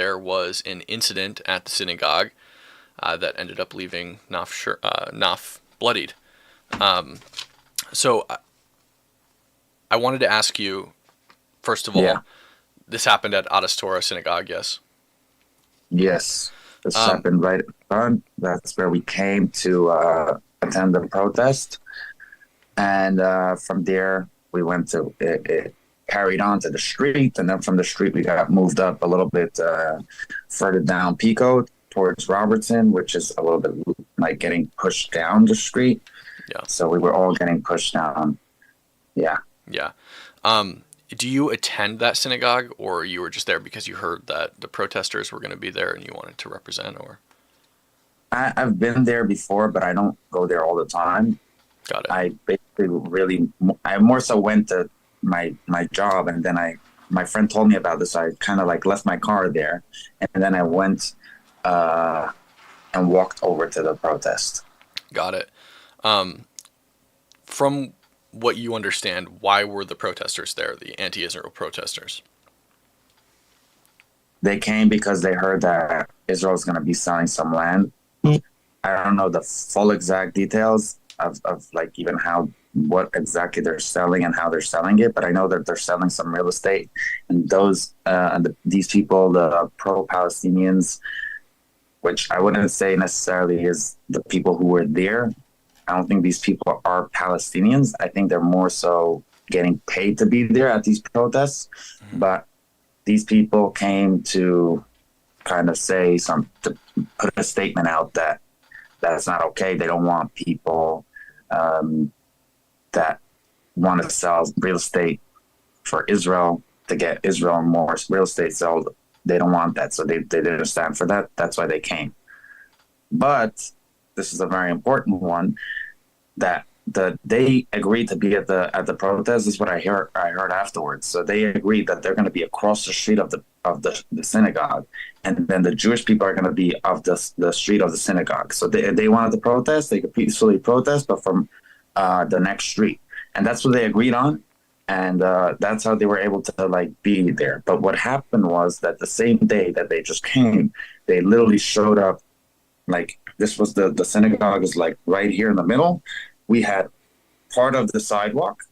there was an incident at the synagogue that ended up leaving Naf bloodied. So I wanted to ask you, first of Yeah. all, this happened at Adastora Synagogue, yes? Yes. This Um, happened right at the front. That's where we came to attend the protest. And from there, we went to it carried on to the street. And then from the street, we got moved up a little bit further down Pico towards Robertson, which is a little bit like getting pushed down the street. yeah, So we were all getting pushed down. Yeah. yeah. Do you attend that synagogue, or you were just there because you heard that the protesters were going to be there and you wanted to represent, or? I've been there before, but I don't go there all the time. Got it. I basically I more so went to my job, and then my friend told me about this. I kind of like left my car there, and then I went uh, and walked over to the protest. Got it. From what you understand, why were the protesters there, the anti-Israel protesters? They came because they heard that Israel is going to be selling some land. I don't know the full exact details of like even how what exactly they're selling and how they're selling it, but I know that they're selling some real estate, and these people, the pro-Palestinians, which I wouldn't say necessarily is the people who were there. I don't think these people are Palestinians. I think they're more so getting paid to be there at these protests. Mm-hmm. But these people came to kind of to put a statement out that that's not okay. They don't want people um, that want to sell real estate for Israel to get Israel more real estate sold. They don't want that. So they didn't stand for that. That's why they came. But this is a very important one that they agreed to be at the protest. This is what I heard afterwards. So they agreed that they're going to be across the street of the synagogue, and then the Jewish people are going to be of the street of the synagogue. So they wanted to protest. They could peacefully protest, but from the next street, and that's what they agreed on. And that's how they were able to like be there. But what happened was that the same day that they just came, they literally showed up. Like this was the synagogue is like right here in the middle. We had part of the sidewalk.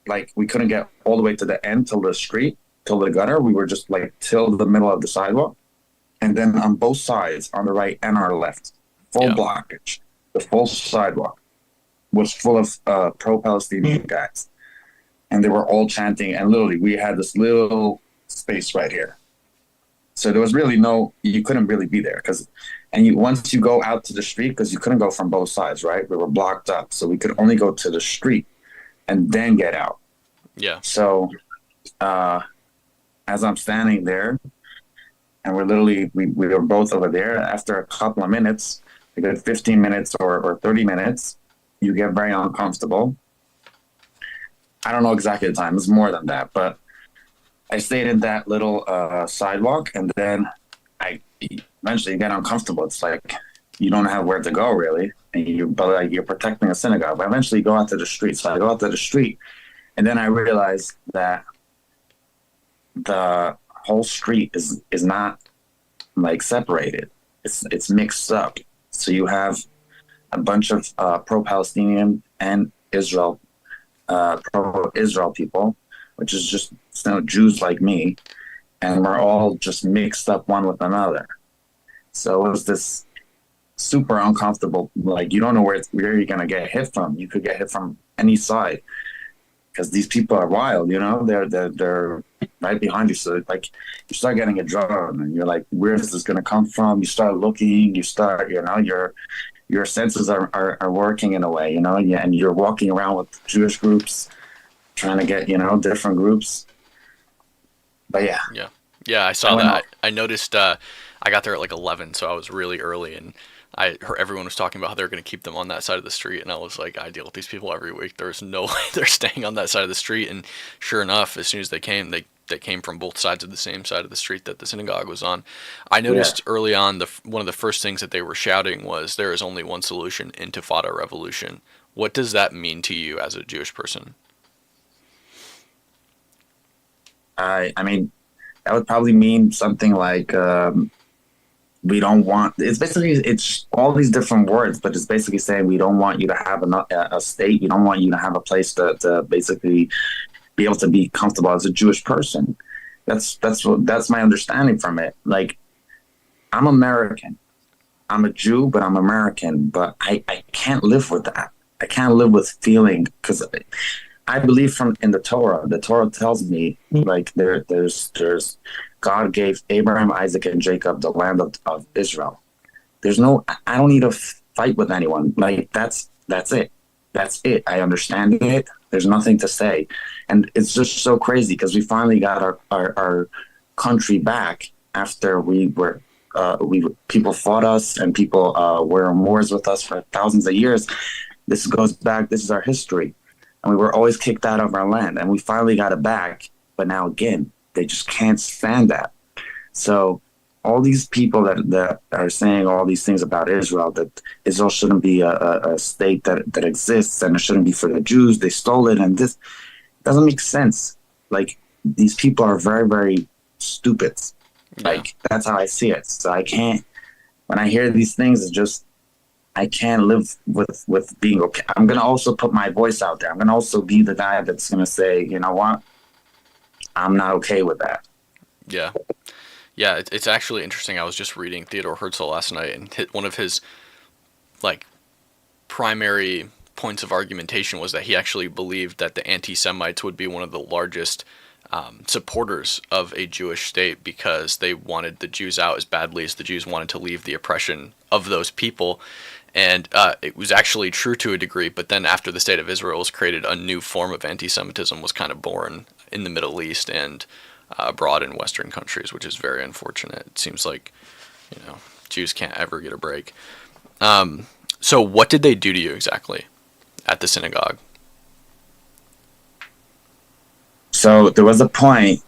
Like we couldn't get all the way to the end till the street, till the gutter. We were just like till the middle of the sidewalk. And then on both sides, on the right and our left, full Yeah. blockage. The full sidewalk was full of pro-Palestinian guys. And they were all chanting. And literally, we had this little space right here. So there was really you couldn't really be there once you go out to the street, because you couldn't go from both sides, right? We were blocked up. So we could only go to the street and then get out. Yeah. So uh, as I'm standing there, and we were both over there, after a couple of minutes, a good 15 minutes or 30 minutes, you get very uncomfortable. I don't know exactly the time. It's more than that, but I stayed in that little sidewalk, and then I eventually get uncomfortable. It's like you don't have where to go really, but like you're protecting a synagogue. But eventually, you go out to the street. So I go out to the street, and then I realize that the whole street is not like separated. It's mixed up. So you have a bunch of pro-Palestinian and pro-Israel people, which is just Jews like me, and we're all just mixed up one with another. So it was this super uncomfortable. Like you don't know where you're gonna get hit from. You could get hit from any side because these people are wild. They're right behind you. So like you start getting a drawn, and you're like, where is this gonna come from? You start looking. You start, your senses are working in a way, yeah, and you're walking around with Jewish groups trying to get, different groups. But yeah, Yeah. Yeah, I I saw went that. off. I noticed I got there at like 11, so I was really early, and I heard everyone was talking about how they're going to keep them on that side of the street, and I was like, I deal with these people every week. There's no way they're staying on that side of the street. And sure enough, as soon as they came from both sides of the same side of the street that the synagogue was on. I Yeah, noticed early on one of the first things that they were shouting was, "There is only one solution: Intifada revolution." What does that mean to you as a Jewish person? I mean, that would probably mean something like we don't want. It's basically it's all these different words, but it's basically saying we don't want you to have a state. We don't want you to have a place to basically be able to be comfortable as a Jewish person. That's my understanding from it. Like, I'm American. I'm a Jew, but I'm American. But I can't live with that. I can't live with feeling, because I believe from in the Torah. The Torah tells me like there's God gave Abraham, Isaac, and Jacob the land of Israel. There's no, I don't need to fight with anyone. Like that's it. That's it. I understand it. There's nothing to say. And it's just so crazy because we finally got our country back after people fought us and people were in wars with us for thousands of years. This goes back, this is our history. And we were always kicked out of our land, and we finally got it back. But now again, they just can't stand that. So all these people that are saying all these things about Israel, that Israel shouldn't be a state that exists, and it shouldn't be for the Jews, they stole it, and this doesn't make sense. Like, these people are very, very stupid. Yeah. Like, that's how I see it. So I can't, when I hear these things, it's just, I can't live with being okay. I'm going to also put my voice out there. I'm going to also be the guy that's going to say, you know what? I'm not okay with that. Yeah. Yeah, it's actually interesting. I was just reading Theodore Herzl last night, and one of his, like, primary points of argumentation was that he actually believed that the anti-Semites would be one of the largest supporters of a Jewish state, because they wanted the Jews out as badly as the Jews wanted to leave the oppression of those people. And it was actually true to a degree, but then after the state of Israel was created, a new form of anti-Semitism was kind of born in the Middle East and abroad in Western countries, which is very unfortunate. It seems like, Jews can't ever get a break. So what did they do to you exactly at the synagogue? So there was a point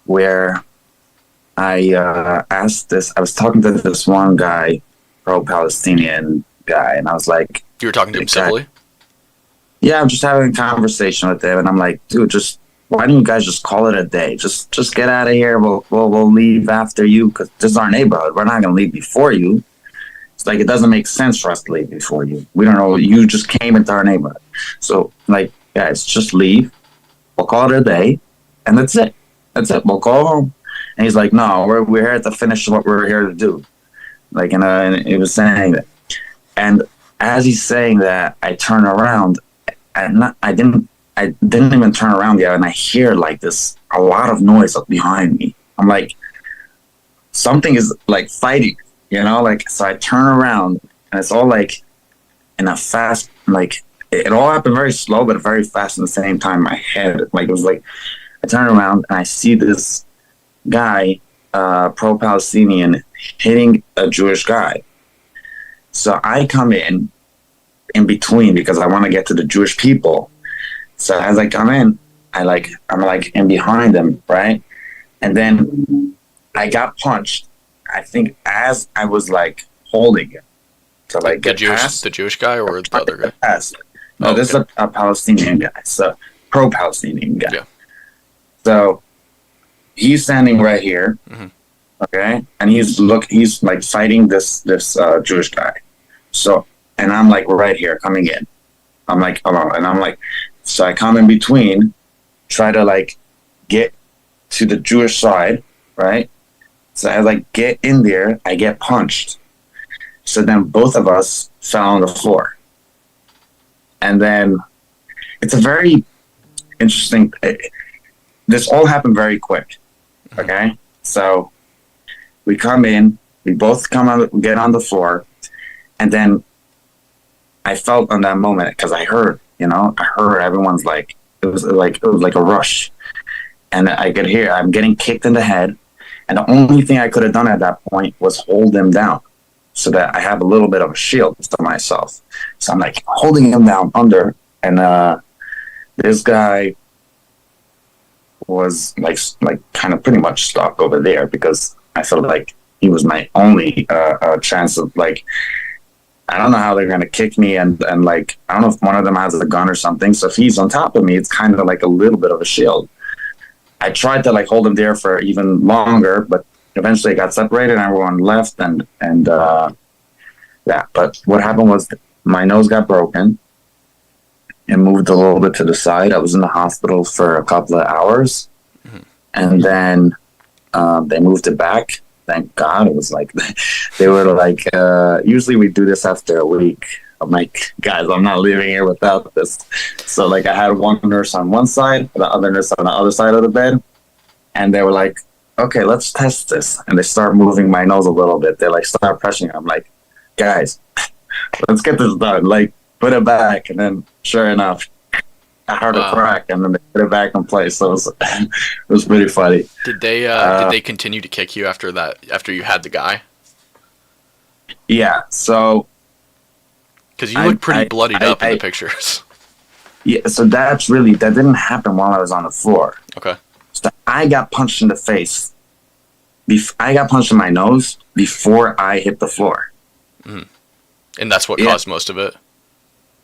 where I asked this, I was talking to this one guy, pro-Palestinian guy, and I was like... You were talking to him civilly? Yeah, I'm just having a conversation with him, and I'm like, dude, why don't you guys just call it a day? Just get out of here. We'll leave after you, because this is our neighborhood. We're not going to leave before you. It's like, it doesn't make sense for us to leave before you. We don't know. You just came into our neighborhood. So, like, guys, just leave. We'll call it a day, and that's it. That's it. We'll go home. And he's like, no, we're here to finish what we're here to do. Like, and he was saying that. And as he's saying that, I turn around, and I didn't even turn around yet, and I hear like a lot of noise up behind me. I'm like, something is like fighting, like, so I turn around, and it's all like in a fast, like, it all happened very slow, but very fast at the same time. My head, like, it was like, I turn around and I see this guy, pro-Palestinian, hitting a Jewish guy. So I come in between, because I want to get to the Jewish people. So as I come in, I'm like in behind him, right? And then I got punched, I think, as I was like holding him to like get past. The Jewish guy or the other guy? Past. No, this is a Palestinian guy, so pro-Palestinian guy. Yeah. So he's standing right here, okay, and he's like fighting this Jewish guy. So, and I'm like right here coming in. I'm like alone, and I'm like, so I come in between, try to like get to the Jewish side, right? So I like get in there, I get punched. So then both of us fell on the floor. And then it's a very interesting, this all happened very quick, okay? So we come in, we both get on the floor, and then I felt on that moment, because I heard everyone's like, it was like a rush. And I could hear, I'm getting kicked in the head, and the only thing I could have done at that point was hold him down, so that I have a little bit of a shield to myself. So I'm like holding him down under, and this guy was like kind of pretty much stuck over there, because I felt like he was my only chance of, like, I don't know how they're going to kick me, and like, I don't know if one of them has a gun or something. So if he's on top of me, it's kind of like a little bit of a shield. I tried to like hold him there for even longer, but eventually got separated and everyone left and yeah. But what happened was my nose got broken. It moved a little bit to the side. I was in the hospital for a couple of hours, Mhm. and then they moved it back. Thank God. It was like they were like, usually we do this after a week. I'm like, guys, I'm not leaving here without this. So like, I had one nurse on one side, the other nurse on the other side of the bed, and they were like, okay, let's test this. And they start moving my nose a little bit. They like start pressing. I'm like, guys, let's get this done. Like, put it back. And then, sure enough, I heard a Wow. crack, and then they put it back in place. So it was pretty funny. Did they continue to kick you after that? After you had the guy? Yeah. So Because you look pretty bloodied up in the I pictures. yeah. So that didn't happen while I was on the floor. Okay. So I got punched in the face. I got punched in my nose before I hit the floor. And that's what Yeah. caused most of it.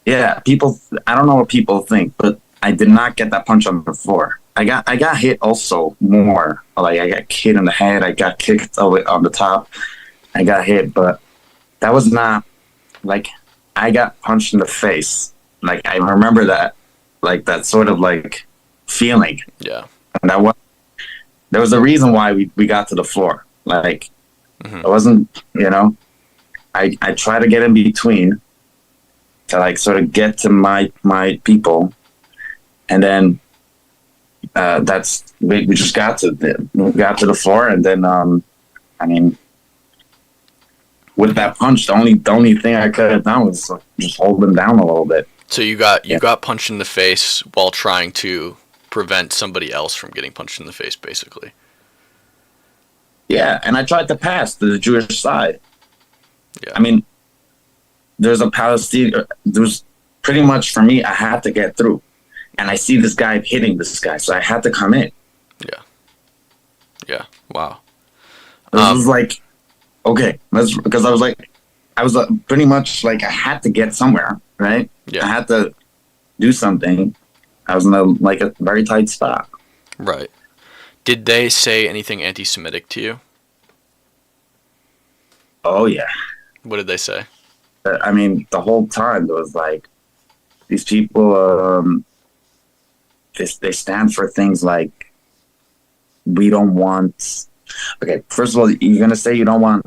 Yeah, people. I don't know what people think, but I did not get that punch on the floor. I got hit also more. Like I got hit in the head. I got kicked on the top. I got hit, but that was not like I got punched in the face. Like I remember that, like that sort of like feeling. Yeah. And there was a reason why we got to the floor. Like Mhm. it wasn't, I try to get in between to like sort of get to my people, and then we just got to the floor, and then I mean, with that punch, the only thing I could have done was just hold him down a little bit. So you Yeah, got punched in the face while trying to prevent somebody else from getting punched in the face, basically. yeah, and I tried to pass to the Jewish side. Yeah. I mean, there's a Palestinian. There's pretty much for me. I had to get through, and I see this guy hitting this guy, so I had to come in. Yeah. Yeah. Wow. This Um. was like, okay, let's because I was pretty much like I had to get somewhere, right? I Yeah. had to do something. I was in a very tight spot. Right. Did they say anything anti-Semitic to you? Oh yeah, What did they say? I mean the whole time there was like these people. They stand for things like we don't want. Okay, first of all, you're gonna say you don't want.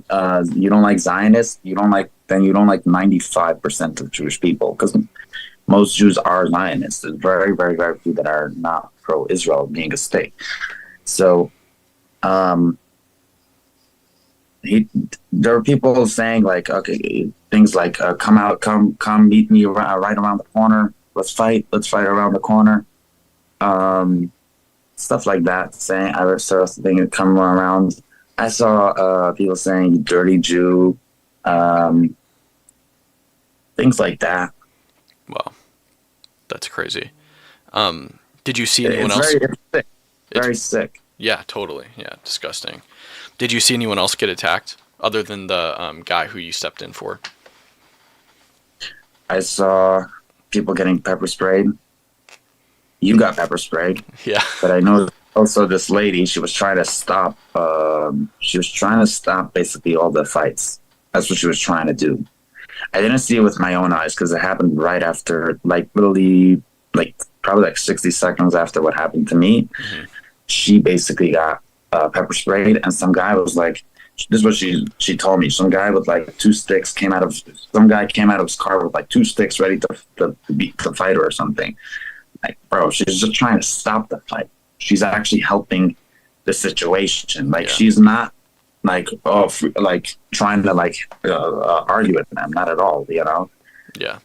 You don't like Zionists. You don't like. Then you don't like 95% of Jewish people because most Jews are Zionists. There's very, very, very few that are not pro-Israel being a state. So, um, there were people saying like, okay, things like, come out, come meet me right around the corner. Let's fight around the corner. Stuff like that. Saying I saw something come around. I saw people saying "you dirty Jew," things like that. Wow, that's crazy. Did you see anyone It's else? very it's sick. It's Very sick. Yeah, totally. Yeah, disgusting. Did you see anyone else get attacked other than the guy who you stepped in for? I saw people getting pepper sprayed. You got pepper sprayed, Yeah. but I know also this lady. She was trying to stop. She was trying to stop basically all the fights. That's what she was trying to do. I didn't see it with my own eyes because it happened right after, like literally, like probably like 60 seconds after what happened to me. Hmm. She basically got pepper sprayed, and some guy was like, "This is what she told me." Some guy with like two sticks came out of some guy came out of his car with like two sticks ready to fight her or something. Like, bro, she's just trying to stop the fight. She's actually helping the situation. Like, Yeah. she's not like like trying to like argue with them. Not at all. You know. Yeah.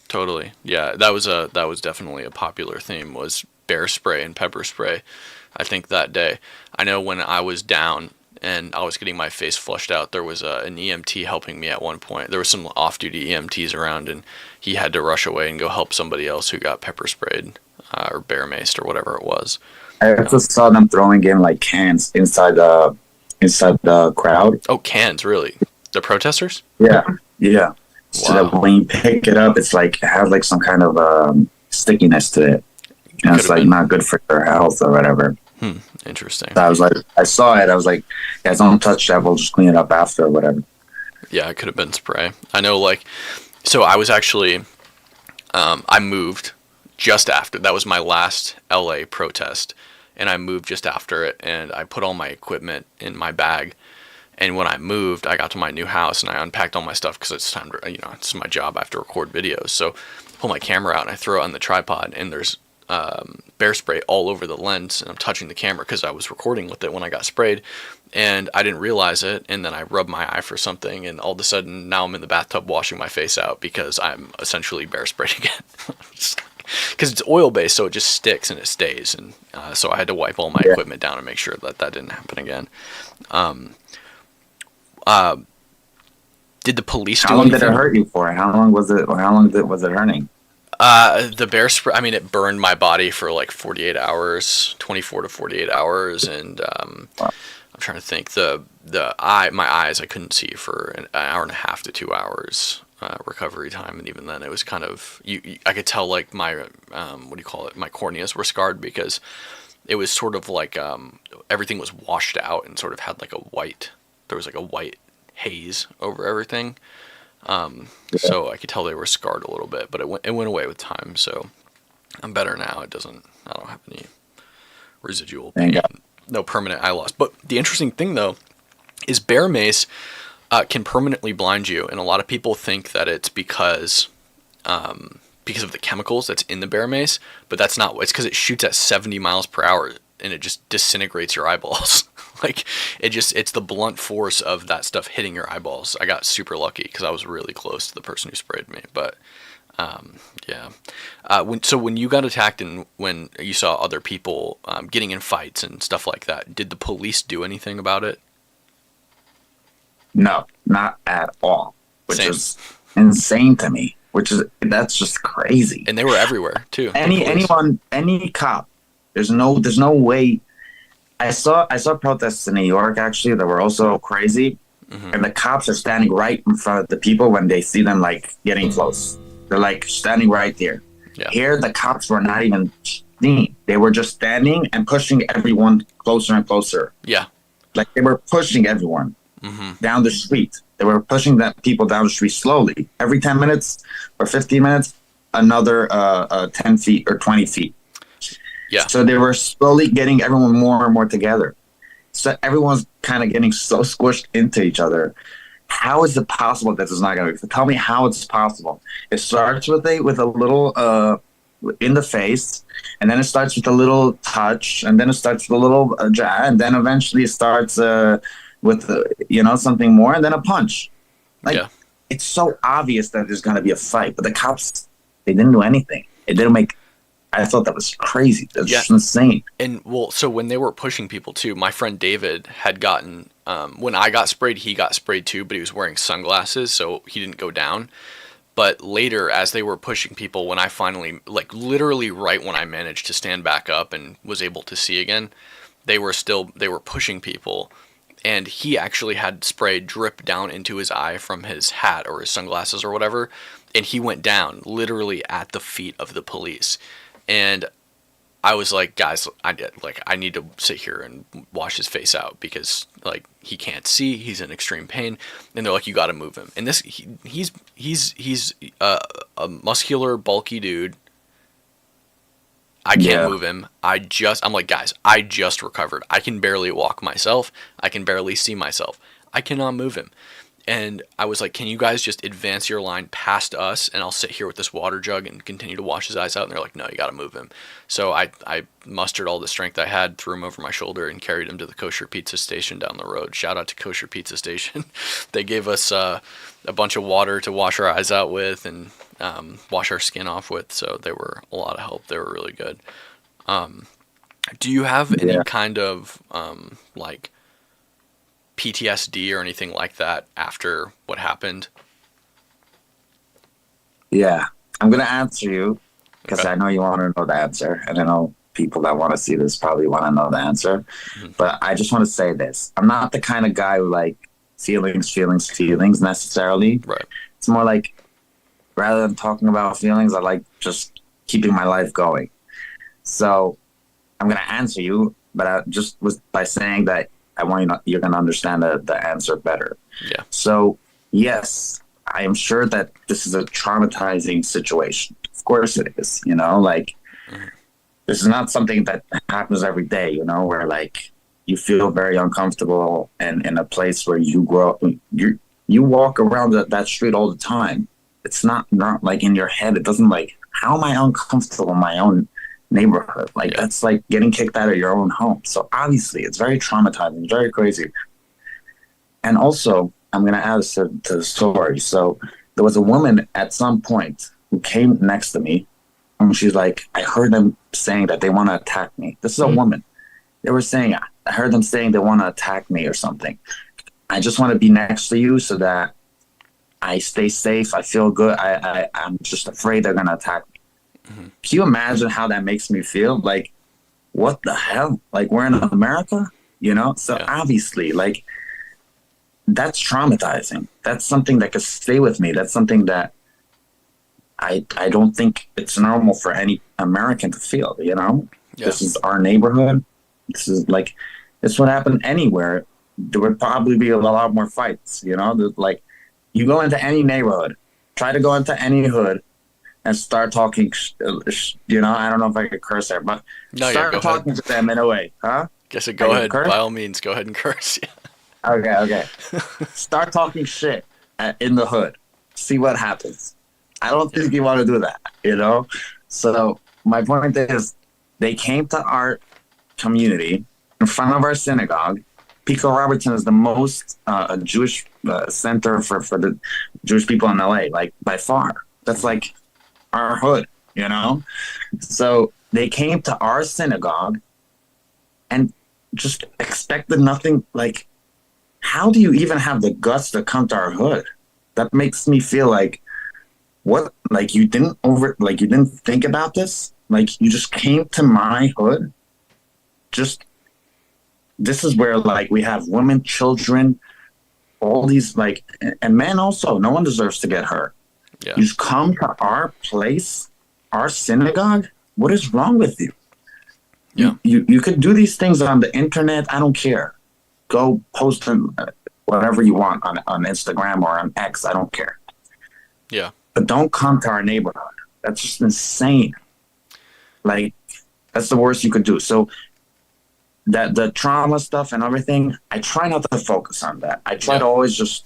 Totally. Yeah, that was definitely a popular theme was bear spray and pepper spray. I think that day. I know when I was down and I was getting my face flushed out, there was an EMT helping me at one point. There was some off-duty EMTs around, and he had to rush away and go help somebody else who got pepper sprayed or bear maced or whatever it was. I also saw them throwing in like cans inside the crowd. Oh, cans, really? The protesters? Yeah, yeah. So that Wow. when you pick it up, it's like it has like some kind of stickiness to it, and Could it's have like been. not good for your health or whatever. Interesting. So I was like, I saw it. I was like, guys, don't touch that. We'll just clean it up after or whatever. Yeah, it could have been spray. I know, like, so I was actually, I moved just after. That was my last LA protest. And I moved just after it. And I put all my equipment in my bag. And when I moved, I got to my new house and I unpacked all my stuff because it's time to, it's my job. I have to record videos. So I pull my camera out and I throw it on the tripod. And there's bear spray all over the lens. And I'm touching the camera because I was recording with it when I got sprayed. And I didn't realize it, and then I rubbed my eye for something, and all of a sudden now I'm in the bathtub washing my face out because I'm essentially bear sprayed again. Because it's oil based, so it just sticks and it stays, and so I had to wipe all my Yeah. equipment down and make sure that that didn't happen again. Um, uh, did the police How do long did it anything? hurt you for? How long was it? Or how long was it hurting? The bear spray, I mean, it burned my body for like 48 hours, 24 to 48 hours, and Wow. I'm trying to think. My eyes, I couldn't see for an hour and a half to 2 hours recovery time, and even then, it was kind of I could tell like my what do you call it? My corneas were scarred because it was sort of like everything was washed out and sort of had like a white. There was like a white haze over everything. Yeah. So I could tell they were scarred a little bit, but it went away with time. So I'm better now. I don't have any residual Thank pain, God. no permanent eye loss. But the interesting thing though is bear mace can permanently blind you, and a lot of people think that it's because of the chemicals that's in the bear mace, but that's not. It's because it shoots at 70 miles per hour and it just disintegrates your eyeballs. Like it's the blunt force of that stuff hitting your eyeballs. I got super lucky because I was really close to the person who sprayed me, but yeah. When you got attacked and when you saw other people getting in fights and stuff like that, did the police do anything about it? No, not at all. Which Same. is insane to me. That's just crazy. And they were everywhere too. The police. Any cop. There's no way. I saw protests in New York actually that were also crazy, Hmm. and the cops are standing right in front of the people when they see them like getting close. They're like standing right there. Yeah. Here, the cops were not even seen. They were just standing and pushing everyone closer and closer. Yeah. Like they were pushing everyone Hmm. down the street. They were pushing that people down the street slowly. Every 10 minutes or 15 minutes, another 10 feet or 20 feet. Yeah. So they were slowly getting everyone more and more together. So everyone's kind of getting so squished into each other. How is it possible that this is not going to? Tell me how it's possible. It starts with a little in the face, and then it starts with a little touch, and then it starts with a little jab, and then eventually it starts with something more, and then a punch. Like Yeah. it's so obvious that there's going to be a fight, but the cops, they didn't do anything. It didn't make. I thought that was crazy. That's Yeah. just insane. And well, so when they were pushing people too, my friend David had gotten when I got sprayed, he got sprayed too, but he was wearing sunglasses, so he didn't go down. But later, as they were pushing people, when I finally, like literally right when I managed to stand back up and was able to see again, they were pushing people, and he actually had spray drip down into his eye from his hat or his sunglasses or whatever, and he went down literally at the feet of the police. And I was like, guys, I need to sit here and wash his face out because like he can't see, he's in extreme pain, and they're like, you got to move him. And he's a muscular, bulky dude. I can't Yeah. move him. I'm like, guys, I just recovered. I can barely walk myself. I can barely see myself. I cannot move him. And I was like, can you guys just advance your line past us and I'll sit here with this water jug and continue to wash his eyes out? And they're like, no, you got to move him. So I mustered all the strength I had, threw him over my shoulder, and carried him to the kosher pizza station down the road. Shout out to Kosher Pizza Station. They gave us a bunch of water to wash our eyes out with and wash our skin off with. So they were a lot of help. They were really good. Do you have any Yeah. kind of like PTSD or anything like that after what happened? Yeah. I'm going to answer you because Okay. I know you want to know the answer. And I know people that want to see this probably want to know the answer. Mhm. But I just want to say this. I'm not the kind of guy who like feelings necessarily. Right. It's more like rather than talking about feelings, I like just keeping my life going. So I'm going to answer you but I just was by saying that I want you to, you're going to understand the answer better. Yeah. So yes, I am sure that this is a traumatizing situation. Of course it is, you know, like Hmm. this is not something that happens every day, you know, where like you feel very uncomfortable and in a place where you grow up, you walk around that street all the time. It's not like in your head. It doesn't like, how am I uncomfortable in my own neighborhood? Like Yeah. that's like getting kicked out of your own home. So obviously it's very traumatizing, very crazy. And also, I'm going to add this to the story. So there was a woman at some point who came next to me, and she's like, I heard them saying that they want to attack me. This is a woman. They were saying, I heard them saying they want to attack me or something. I just want to be next to you so that I stay safe. I feel good. I'm just afraid they're going to attack me. Hmm. Can you imagine how that makes me feel? Like, what the hell? Like, we're in America, you know? So Yeah. obviously, like, that's traumatizing. That's something that could stay with me. That's something that I don't think it's normal for any American to feel, you know? Yeah. This is our neighborhood. This is like, this would happen anywhere. There would probably be a lot more fights, you know? Like, you go into any neighborhood, try to go into any hood and start talking, you know? I don't know if I could curse there, but No, yeah, go start ahead. talking to them in a way, huh? Guess it. I Go can ahead. curse? By all means, go ahead and curse. Okay, okay. Start talking shit in the hood. See what happens. I don't Yeah. think you want to do that, you know? So my point is they came to our community in front of our synagogue. Pico Robertson is the most Jewish center for the Jewish people in LA, like by far. That's Hmm. like our hood, you know? So they came to our synagogue and just expected nothing. Like, how do you even have the guts to come to our hood? That makes me feel like, what, like you didn't think about this, like you just came to my hood. Just, this is where like we have women, children, all these like, and men also. No one deserves to get hurt. Yeah. You just come to our place, our synagogue. What is wrong with you? Yeah. You could do these things on the internet. I don't care. Go post them, whatever you want on Instagram or on X. I don't care. Yeah. But don't come to our neighborhood. That's just insane. Like, that's the worst you could do. So that the trauma stuff and everything, I try not to focus on that. I try Yeah. to always just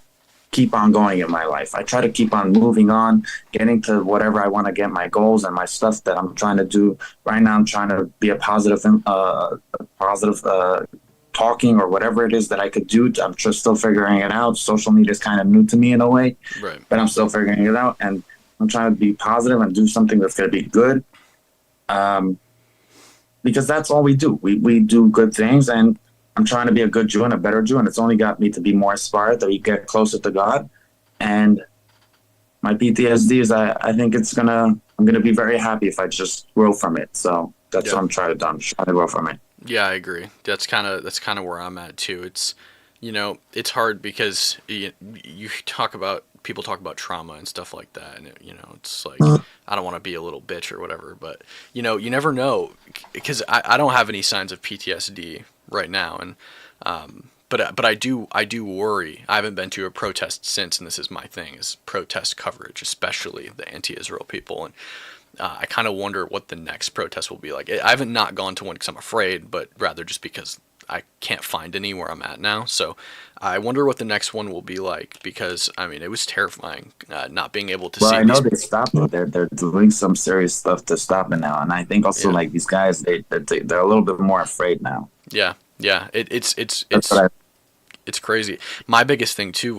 keep on going in my life. I try to keep on moving on, getting to whatever I want to get, my goals and my stuff that I'm trying to do. Right now, I'm trying to be a positive talking or whatever it is that I could do. I'm just still figuring it out. Social media is kind of new to me in a way, Right. but I'm still figuring it out. And I'm trying to be positive and do something that's going to be good. Um, because that's all we do. We do good things, and I'm trying to be a good Jew and a better Jew, and it's only got me to be more inspired that we get closer to God. And my PTSD is, I think I'm gonna be very happy if I just grow from it. So that's Yeah. what I'm trying to do. I'm just trying to grow from it. Yeah, I agree. That's kind of where I'm at too. It's hard because you talk about people talk about trauma and stuff like that, and it's like I don't want to be a little bitch or whatever, but you never know because I don't have any signs of PTSD right now, and but I do worry. I haven't been to a protest since, and this is my thing is protest coverage, especially the anti-Israel people, and I kind of wonder what the next protest will be like. I haven't not gone to one because I'm afraid, but rather just because I can't find any where I'm at now. So I wonder what the next one will be like because I mean it was terrifying not being able to Well, see I know these. they stopped it. They're doing some serious stuff to stop it now, and I think also Yeah, like these guys, they're a little bit more afraid now. yeah, yeah. It's That's it's what it's crazy. My biggest thing too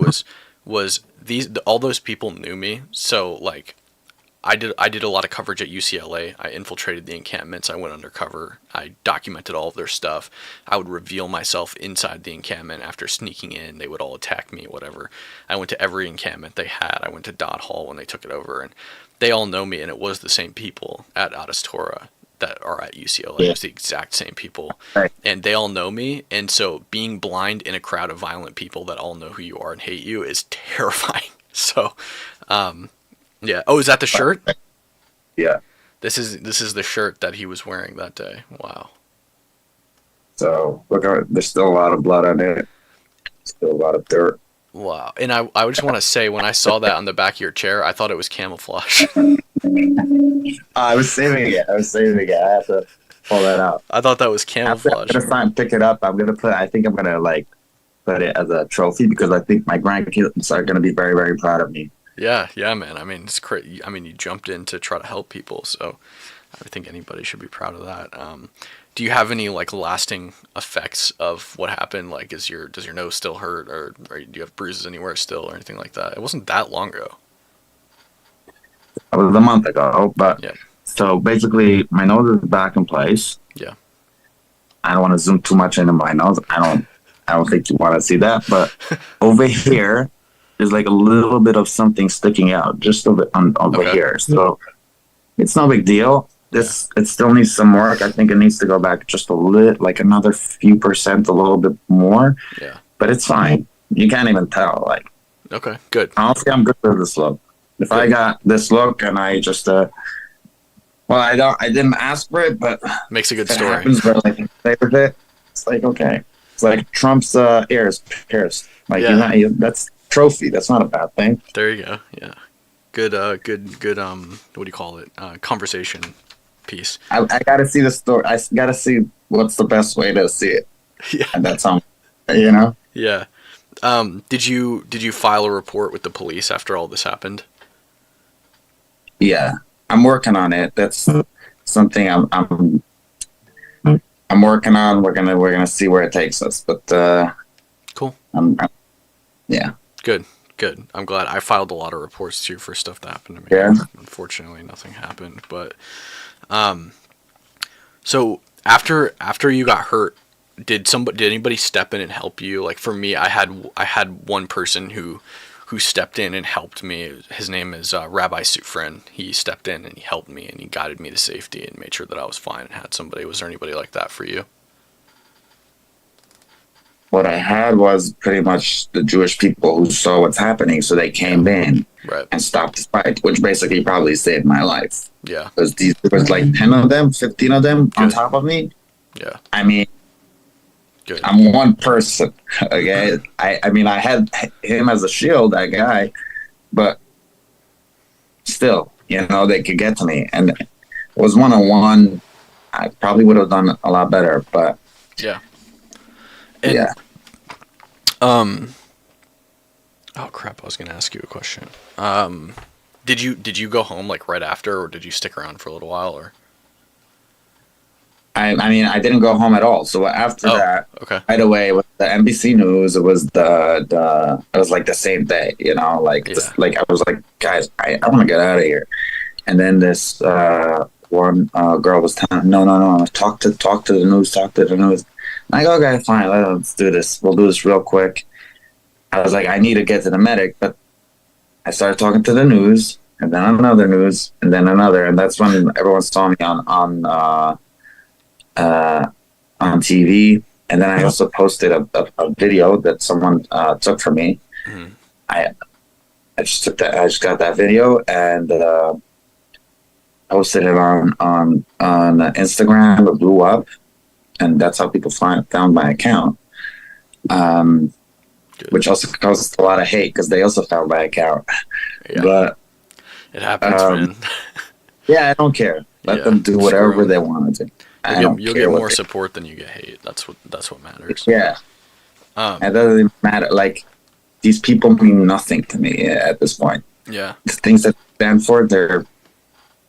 was all those people knew me. So like I did a lot of coverage at UCLA. I infiltrated the encampments. I went undercover. I documented all of their stuff. I would reveal myself inside the encampment after sneaking in. They would all attack me, whatever. I went to every encampment they had. I went to Dot Hall when they took it over, and they all know me. And it was the same people at Adas Torah that are at UCLA. It I, was the exact same people, yeah. and they all know me. And so being blind in a crowd of violent people that all know who you are and hate you is terrifying. So, yeah. Oh, is that the shirt? Yeah. This is the shirt that he was wearing that day. Wow. So look, there's still a lot of blood on it. Still a lot of dirt. Wow. And I just want to say, when I saw that on the back of your chair, I thought it was camouflage. I was saving it. I was saving it. I have to pull that out. I thought that was After I'm camouflage. gonna try and pick it up, I'm gonna put. I think I'm gonna like put it as a trophy because I think my grandkids are gonna be very, very proud of me. Yeah, yeah, man. I mean, it's crazy. I mean, you jumped in to try to help people, so I think anybody should be proud of that. Do you have any like lasting effects of what happened? Like, does your nose still hurt, or do you have bruises anywhere still, or anything like that? It wasn't that long ago. It was a month ago, but Yeah, so basically, my nose is back in place. yeah, I don't want to zoom too much into my nose. I don't think you want to see that. But over here, there's like a little bit of something sticking out, just a bit over okay, here. So it's no big deal. yeah, It still needs some work. I think it needs to go back just a little, like another few percent, a little bit more. yeah. But it's fine. You can't even tell. Like Okay, good, honestly, I'm good with this look. If I good. got this look and I just well, I didn't ask for it, but Makes a good if it story. happens, but like stay with it. It's like okay. It's like Trump's ears pierced. Like Yeah, that's trophy. That's not a bad thing. there you go. Yeah, good, good. What do you call it? Conversation piece. I gotta see the story. I gotta see what's the best way to see it, Yeah, and that's how you know. yeah. Did you file a report with the police after all this happened? Yeah, I'm working on it. That's something I'm working on. We're gonna see where it takes us. But Cool. yeah, Good. Good. I'm glad. I filed a lot of reports too for stuff that happened to me. yeah. Unfortunately, nothing happened. But so after you got hurt, did anybody step in and help you? Like for me, I had one person who stepped in and helped me. His name is Rabbi Sufrin. He stepped in and he helped me and he guided me to safety and made sure that I was fine and had somebody. Was there anybody like that for you? What I had was pretty much the Jewish people who saw what's happening, so they Yeah. came in Right. and stopped the fight, which basically probably saved my life. Yeah. Because there was like 10 of them, 15 of them on Good. top of me. Yeah. I mean, Good. I'm one person. Okay. I mean, I had him as a shield, that guy, but still, they could get to me. And it was one on one. I probably would have done a lot better, but Yeah. And yeah. oh crap, I was gonna ask you a question. Did you go home like right after, or did you stick around for a little while, or? I mean, I didn't go home at all. So after Oh, that, okay. right away with the NBC News, it was it was like the same day, Yeah. like I was like, guys, I want to get out of here. And then this one girl was telling, no, talk to the news, talk to the news. I'm like, okay, fine, let's do this. We'll do this real quick. I was like, I need to get to the medic, but I started talking to the news, and then another news, and then another, and that's when everyone saw me uh, on TV. And then I also posted a video that someone took for me. Mhm. I I just took that. I just got that video and posted it on Instagram. It blew up, and that's how people found my account. Um, Good. which also caused a lot of hate because they also found my account. Yeah. But It happens, man. yeah, I don't care. Let Yeah. them do Screw whatever 'em. they want to do. I don't You'll care get what more they. support than you get hate. That's what matters. Yeah, Um. it doesn't even matter. Like these people mean nothing to me at this point. Yeah. The things that they stand for, they're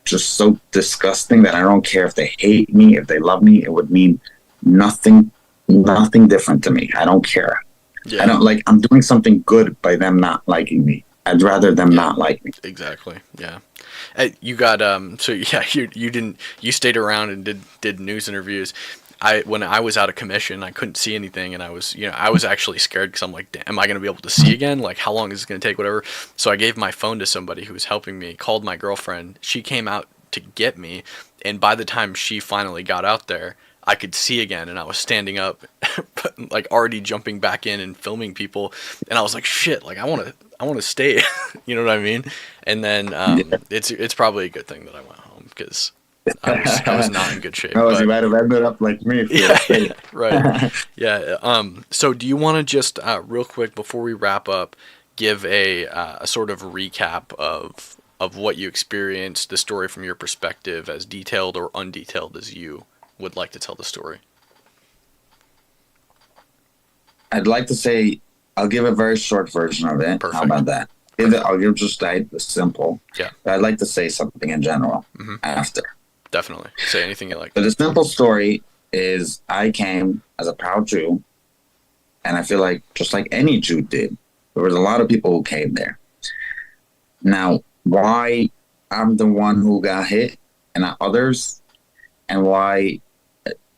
just so disgusting that I don't care if they hate me, if they love me. It would mean nothing different to me. I don't care. Yeah. I don't like. I'm doing something good by them not liking me. I'd rather them Yeah. not like me. Exactly. Yeah. You got so yeah, you stayed around and did news interviews. When I was out of commission, I couldn't see anything, and I was actually scared because I'm like, "Damn, am I going to be able to see again? Like, how long is it going to take? Whatever." So I gave my phone to somebody who was helping me. Called my girlfriend. She came out to get me, and by the time she finally got out there, I could see again, and I was standing up, like already jumping back in and filming people, and I was like, "Shit! Like, I want to stay." You know what I mean? And then Yeah. it's probably a good thing that I went home because I was not in good shape, No, you but might have ended up like me if you would yeah, have stayed. right. Yeah. So do you want to just real quick before we wrap up, give a sort of recap of what you experienced, the story from your perspective, as detailed or undetailed as you would like to tell the story? I'd like to say I'll give a very short version of it. How Perfect. about that? Perfect. I'll give just the simple. Yeah. But I'd like to say something in general Hmm. after. Definitely. Say anything you like. But the simple story is I came as a proud Jew, and I feel like just like any Jew did, there was a lot of people who came there. Now, why I'm the one who got hit and not others, and why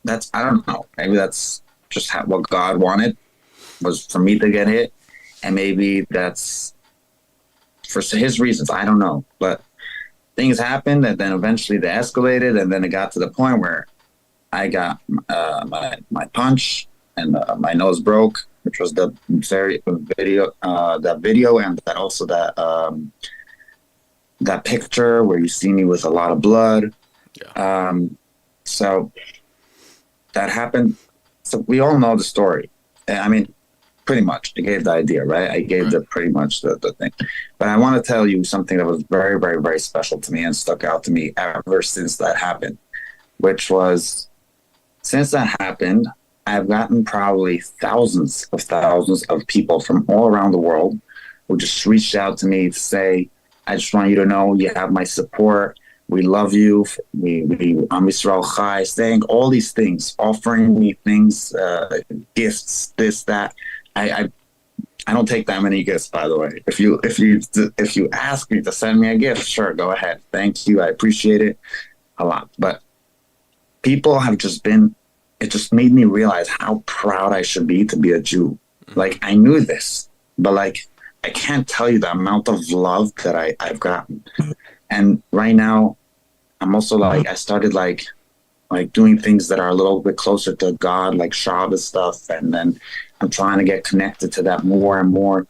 that's I don't know. Maybe that's just what God wanted was for me to get hit, and maybe that's for his reasons. I don't know, but things happened, and then eventually they escalated, and then it got to the point where I got my punch, and my nose broke, which was the very video, that video, and that also that picture where you see me with a lot of blood. Yeah. So that happened. So we all know the story. I mean, pretty much. I gave the idea, right? I gave Right. pretty much the thing. But I want to tell you something that was very, very, very special to me and stuck out to me ever since that happened, which was since that happened, I've gotten probably thousands of people from all around the world who just reached out to me to say, I just want you to know you have my support. We love you. I'm Israel Chai, saying all these things, offering me things, gifts, this, that. I don't take that many gifts, by the way. If you ask me to send me a gift, sure, go ahead. Thank you. I appreciate it a lot. But people have just been. It just made me realize how proud I should be to be a Jew. Like I knew this, but like I can't tell you the amount of love that I've gotten. And right now, I'm also like I started like doing things that are a little bit closer to God, like Shabbos stuff, and then I'm trying to get connected to that more and more.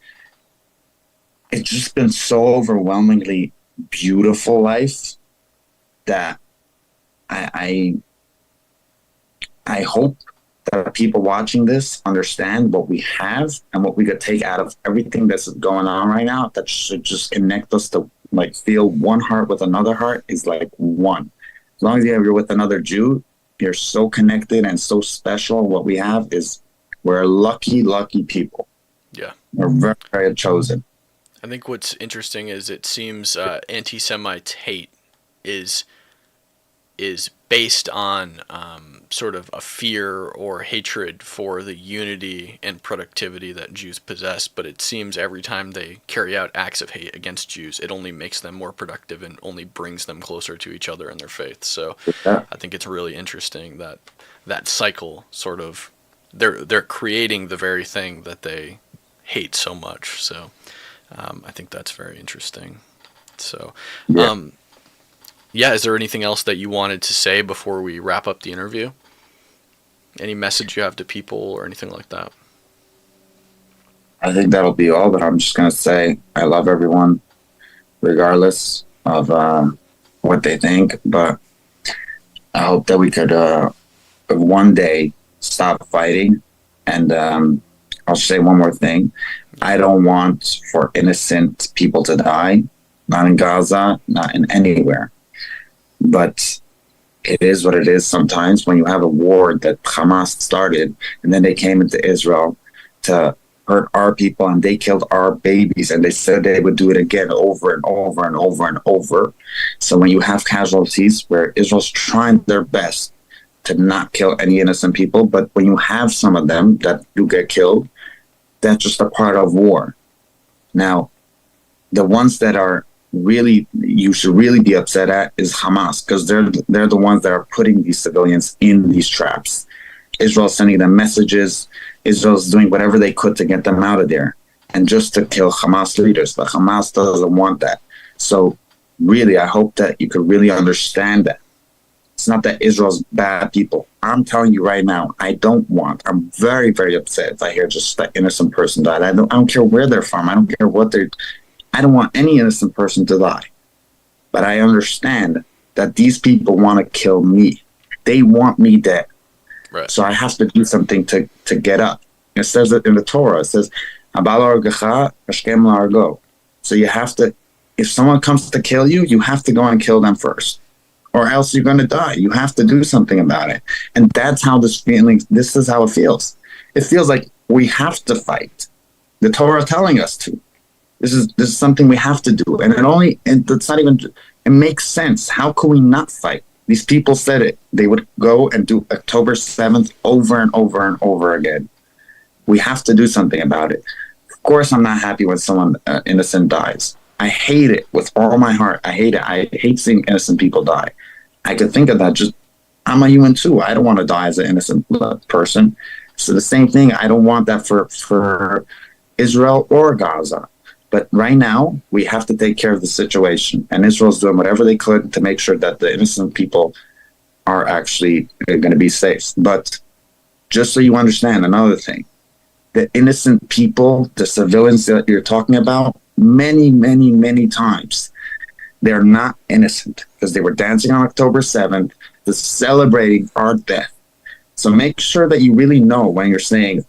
It's just been so overwhelmingly beautiful life that I I hope that people watching this understand what we have and what we could take out of everything that's going on right now. That should just connect us to like feel one heart with another heart is like one. As long as you're with another Jew, you're so connected and so special. What we have is we're lucky, lucky people. Yeah. We're very, very chosen. I think what's interesting is it seems anti-Semite hate is based on sort of a fear or hatred for the unity and productivity that Jews possess, but it seems every time they carry out acts of hate against Jews, it only makes them more productive and only brings them closer to each other and their faith. So Yeah. I think it's really interesting that that cycle sort of they're creating the very thing that they hate so much. So I think that's very interesting. So Yeah. yeah, is there anything else that you wanted to say before we wrap up the interview? Any message you have to people or anything like that? I think that'll be all, but I'm just going to say I love everyone, regardless of what they think. But I hope that we could one day stop fighting. And I'll say one more thing. I don't want for innocent people to die, not in Gaza, not in anywhere. But it is what it is sometimes when you have a war that Hamas started and then they came into Israel to hurt our people and they killed our babies and they said they would do it again over and over and over and over. So when you have casualties where Israel's trying their best to not kill any innocent people, but when you have some of them that do get killed, that's just a part of war. Now, the ones that are really you should really be upset at is Hamas, because they're the ones that are putting these civilians in these traps. Israel's sending them messages. Israel's doing whatever they could to get them out of there and just to kill Hamas leaders. But Hamas doesn't want that. So really, I hope that you could really understand that. It's not that Israel's bad people. I'm telling you right now, I'm very, very upset if I hear just that innocent person died. I don't care where they're from. I don't care what I don't want any innocent person to die. But I understand that these people want to kill me. They want me dead. Right. So I have to do something to get up. It says it in the Torah. It says, so you have to, if someone comes to kill you, you have to go and kill them first, or else you're going to die. You have to do something about it. And that's how this is how it feels. It feels like we have to fight. The Torah is telling us to. This is something we have to do. And it's not even, it makes sense. How could we not fight? These people said it. They would go and do October 7th over and over and over again. We have to do something about it. Of course, I'm not happy when someone innocent dies. I hate it with all my heart. I hate it. I hate seeing innocent people die. I could think of that. Just, I'm a human too. I don't want to die as an innocent person. So the same thing. I don't want that for Israel or Gaza. But right now, we have to take care of the situation. And Israel's doing whatever they could to make sure that the innocent people are actually going to be safe. But just so you understand, another thing, the innocent people, the civilians that you're talking about, many, many, many times, they're not innocent because they were dancing on October 7th, celebrating our death. So make sure that you really know when you're saying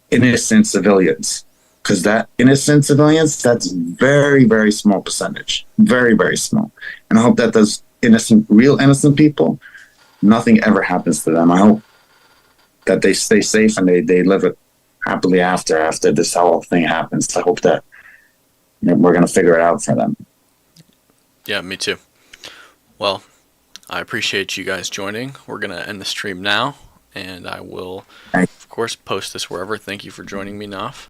innocent civilians, because that innocent civilians, that's very, very small percentage, very, very small. And I hope that those real innocent people, nothing ever happens to them. I hope that they stay safe and they live it happily after this whole thing happens. I hope that we're going to figure it out for them. Yeah, me too. Well, I appreciate you guys joining. We're going to end the stream now, and I will, of course, post this wherever. Thank you for joining me, Naf.